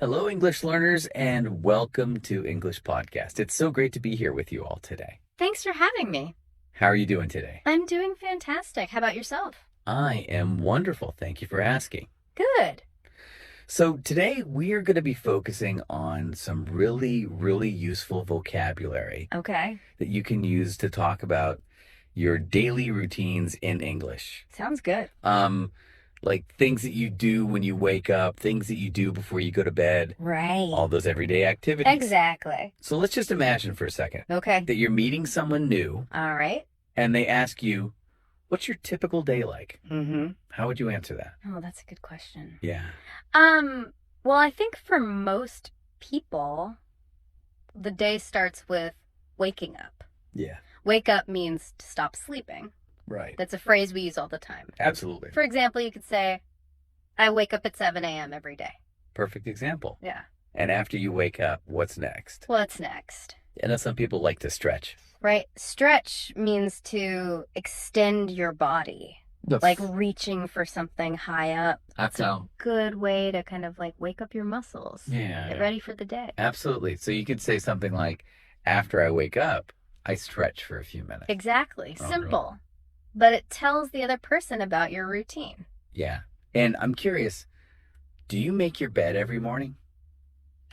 Hello, English learners, and welcome to English Podcast. It's so great to be here with you all today. Thanks for having me. How are you doing today? I'm doing fantastic. How about yourself? I am wonderful. Thank you for asking. Good. So today we are going to be focusing on some really useful vocabulary Okay. that you can use to talk about your daily routines in English. Sounds good. Like things that you do when you wake up, things that you do before you go to bed, Right. all those everyday activities. Exactly. So let's just imagine for a second Okay. that you're meeting someone new All right. and they ask you, what's your typical day like? Mm-hmm. How would you answer that? Oh, that's a good question. Yeah. Well, I think for most people, the day starts with waking up. Yeah. Wake up means to stop sleeping. Right. That's a phrase we use all the time. Absolutely. For example, you could say, I wake up at 7 a.m. every day. Perfect example. Yeah. And after you wake up, what's next? What's next? I know some people like to stretch. Right. Stretch means to extend your body, like reaching for something high up. That's a good way to kind of like wake up your muscles. Yeah. Get ready for the day. Absolutely. So you could say something like, after I wake up, I stretch for a few minutes. Exactly. Oh, Simple. really? But it tells the other person about your routine. Yeah. And I'm curious, do you make your bed every morning?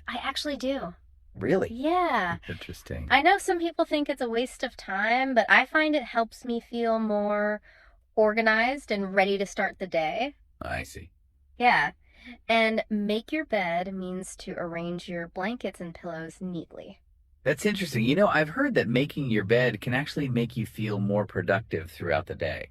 I actually do. Really? Yeah. Interesting. I know some people think it's a waste of time, but I find it helps me feel more organized and ready to start the day. I see. Yeah. And make your bed means to arrange your blankets and pillows neatly. That's interesting. You know, I've heard that making your bed can actually make you feel more productive throughout the day.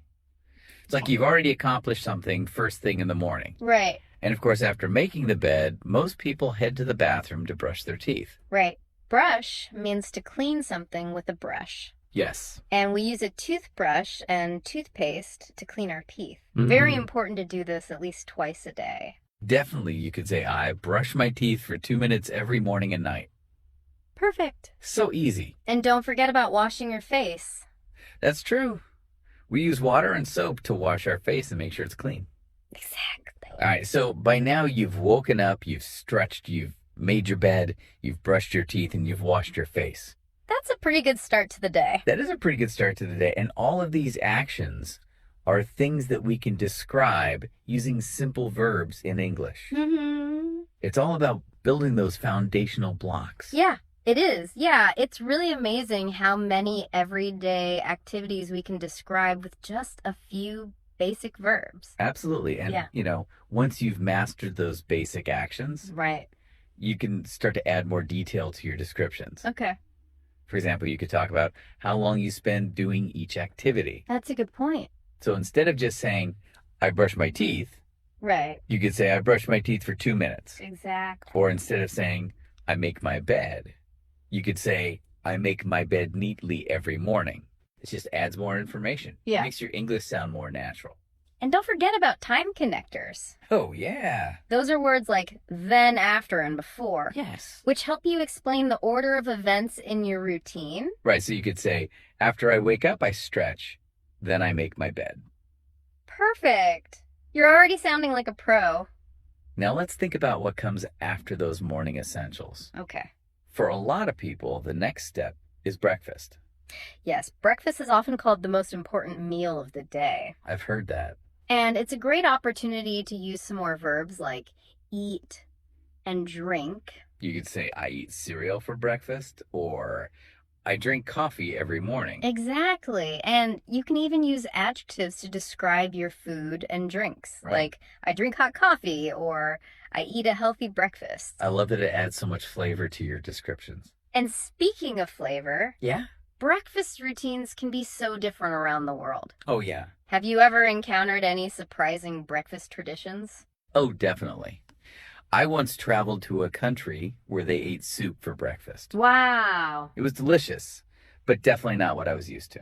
It's like you've already accomplished something first thing in the morning. Right. And of course, after making the bed, most people head to the bathroom to brush their teeth. Right. Brush means to clean something with a brush. Yes. And we use a toothbrush and toothpaste to clean our teeth. Mhm. Very important to do this at least twice a day. Definitely, you could say, I brush my teeth for 2 minutes every morning and night. Perfect. So easy. And don't forget about washing your face. That's true. We use water and soap to wash our face and make sure it's clean. Exactly. All right, so by now you've woken up, you've stretched, you've made your bed, you've brushed your teeth, and you've washed your face. That's a pretty good start to the day. That is a pretty good start to the day. And all of these actions are things that we can describe using simple verbs in English. Mm-hmm. It's all about building those foundational blocks. Yeah. It is. Yeah, it's really amazing how many everyday activities we can describe with just a few basic verbs. Absolutely. And, Yeah. you know, once you've mastered those basic actions, Right. you can start to add more detail to your descriptions. Okay. For example, you could talk about how long you spend doing each activity. That's a good point. So instead of just saying, I brush my teeth, Right. you could say, I brush my teeth for 2 minutes. Exactly. Or instead of saying, I make my bed, you could say, I make my bed neatly every morning. It just adds more information. Yeah. It makes your English sound more natural. And don't forget about time connectors. Oh, yeah. Those are words like then, after, and before, Yes. which help you explain the order of events in your routine. Right. So you could say, after I wake up, I stretch. Then I make my bed. Perfect. You're already sounding like a pro. Now let's think about what comes after those morning essentials. Okay. For a lot of people, the next step is breakfast. Yes, breakfast is often called the most important meal of the day. I've heard that. And it's a great opportunity to use some more verbs like eat and drink. You could say, I eat cereal for breakfast, or I drink coffee every morning. Exactly. And you can even use adjectives to describe your food and drinks. Right. Like, I drink hot coffee, or I eat a healthy breakfast. I love that it adds so much flavor to your descriptions. And speaking of flavor, Yeah? breakfast routines can be so different around the world. Oh, yeah. Have you ever encountered any surprising breakfast traditions? Oh, definitely. I once traveled to a country where they ate soup for breakfast. Wow. It was delicious, but definitely not what I was used to.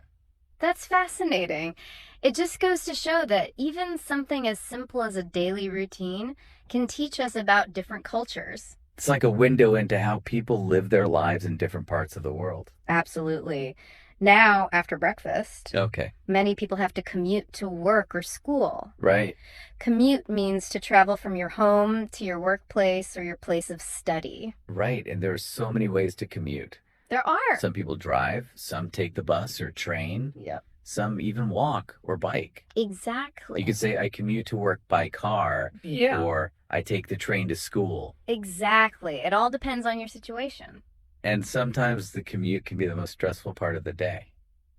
That's fascinating. It just goes to show that even something as simple as a daily routine can teach us about different cultures. It's like a window into how people live their lives in different parts of the world. Absolutely. Now, after breakfast, Okay. many people have to commute to work or school. Right. Commute means to travel from your home to your workplace or your place of study. Right. And there are so many ways to commute. There are. Some people drive, some take the bus or train. Yep. Some even walk or bike. Exactly. You could say, I commute to work by car. Yeah. Or I take the train to school. Exactly. It all depends on your situation. And sometimes the commute can be the most stressful part of the day.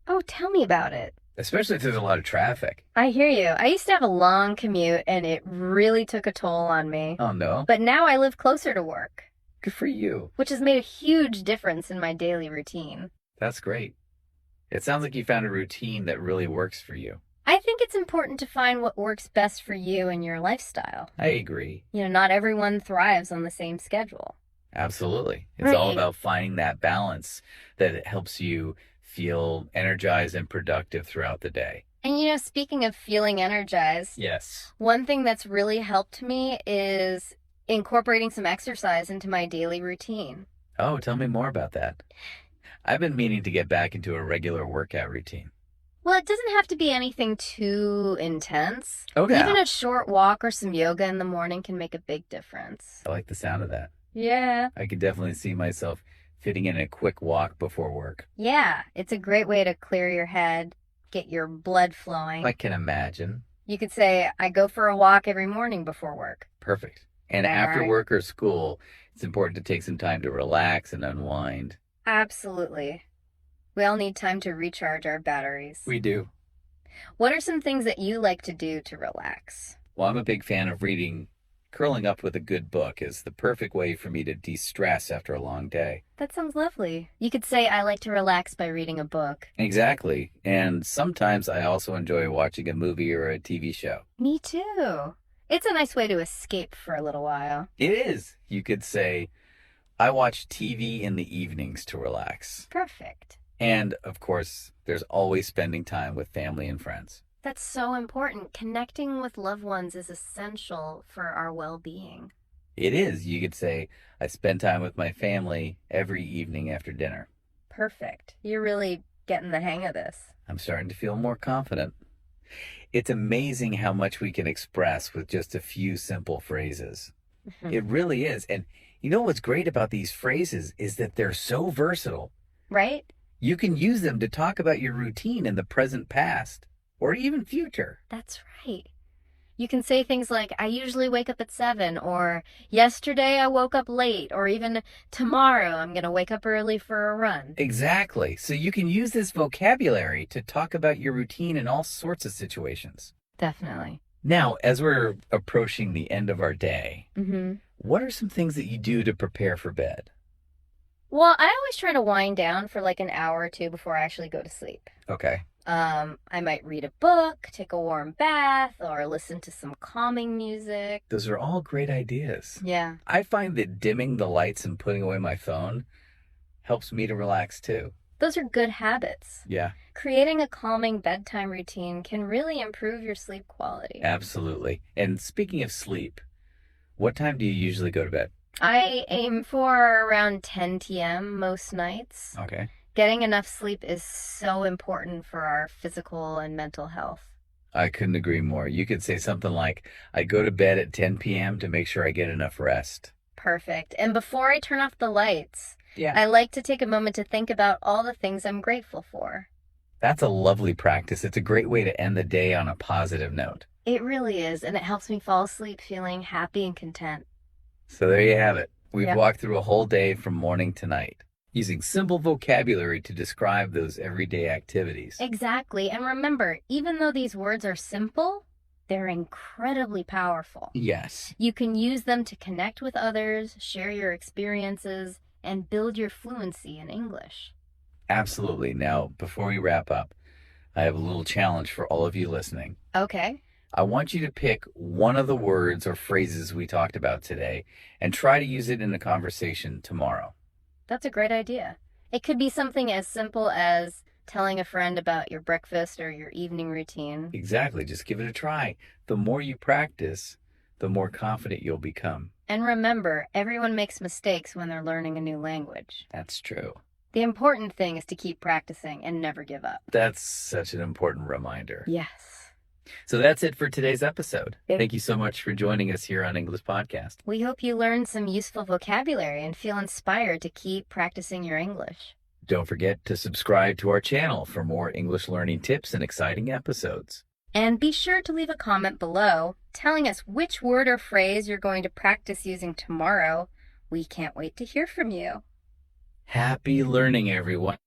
Oh, tell me about it. Especially if there's a lot of traffic. I hear you. I used to have a long commute, and it really took a toll on me. Oh, no? But now I live closer to work. Good for you. Which has made a huge difference in my daily routine. That's great. It sounds like you found a routine that really works for you. I think it's important to find what works best for you and your lifestyle. I agree. Not everyone thrives on the same schedule. Absolutely. It's all about finding that balance that helps you feel energized and productive throughout the day. And speaking of feeling energized, yes, one thing that's really helped me is incorporating some exercise into my daily routine. Oh, tell me more about that. I've been meaning to get back into a regular workout routine. Well, it doesn't have to be anything too intense. Okay. Even a short walk or some yoga in the morning can make a big difference. I like the sound of that. Yeah. I could definitely see myself fitting in a quick walk before work. Yeah, it's a great way to clear your head, get your blood flowing. I can imagine. You could say, I go for a walk every morning before work. Perfect. And after work or school, it's important to take some time to relax and unwind. Absolutely. We all need time to recharge our batteries. We do. What are some things that you like to do to relax? Well, I'm a big fan of reading. Curling up with a good book is the perfect way for me to de-stress after a long day. That sounds lovely. You could say, I like to relax by reading a book. Exactly. And sometimes I also enjoy watching a movie or a TV show. Me too. It's a nice way to escape for a little while. It is. You could say, I watch TV in the evenings to relax. Perfect. And, of course, there's always spending time with family and friends. That's so important. Connecting with loved ones is essential for our well-being. It is. You could say, I spend time with my family every evening after dinner. Perfect. You're really getting the hang of this. I'm starting to feel more confident. It's amazing how much we can express with just a few simple phrases. It really is. And what's great about these phrases is that they're so versatile. Right? You can use them to talk about your routine in the present, past, or even future. That's right. You can say things like, I usually wake up at 7, or yesterday I woke up late, or even tomorrow I'm going to wake up early for a run. Exactly. So you can use this vocabulary to talk about your routine in all sorts of situations. Definitely. Now, as we're approaching the end of our day, what are some things that you do to prepare for bed? Well, I always try to wind down for like an hour or two before I actually go to sleep. Okay. I might read a book, take a warm bath, or listen to some calming music. Those are all great ideas. Yeah. I find that dimming the lights and putting away my phone helps me to relax too. Those are good habits. Yeah. Creating a calming bedtime routine can really improve your sleep quality. Absolutely. And speaking of sleep, what time do you usually go to bed? I aim for around 10 p.m. most nights. Okay. Getting enough sleep is so important for our physical and mental health. I couldn't agree more. You could say something like, I go to bed at 10 p.m. to make sure I get enough rest. Perfect. And before I turn off the lights, yeah, I like to take a moment to think about all the things I'm grateful for. That's a lovely practice. It's a great way to end the day on a positive note. It really is, and it helps me fall asleep feeling happy and content. So there you have it. We've walked through a whole day from morning to night, using simple vocabulary to describe those everyday activities. Exactly. And remember, even though these words are simple, they're incredibly powerful. Yes. You can use them to connect with others, share your experiences, and build your fluency in English. Absolutely. Now, before we wrap up, I have a little challenge for all of you listening. Okay. I want you to pick one of the words or phrases we talked about today and try to use it in a conversation tomorrow. That's a great idea. It could be something as simple as telling a friend about your breakfast or your evening routine. Exactly. Just give it a try. The more you practice, the more confident you'll become. And remember, everyone makes mistakes when they're learning a new language. That's true. The important thing is to keep practicing and never give up. That's such an important reminder. Yes. So that's it for today's episode. Thank you so much for joining us here on English Podcast. We hope you learned some useful vocabulary and feel inspired to keep practicing your English. Don't forget to subscribe to our channel for more English learning tips and exciting episodes. And be sure to leave a comment below telling us which word or phrase you're going to practice using tomorrow. We can't wait to hear from you. Happy learning, everyone.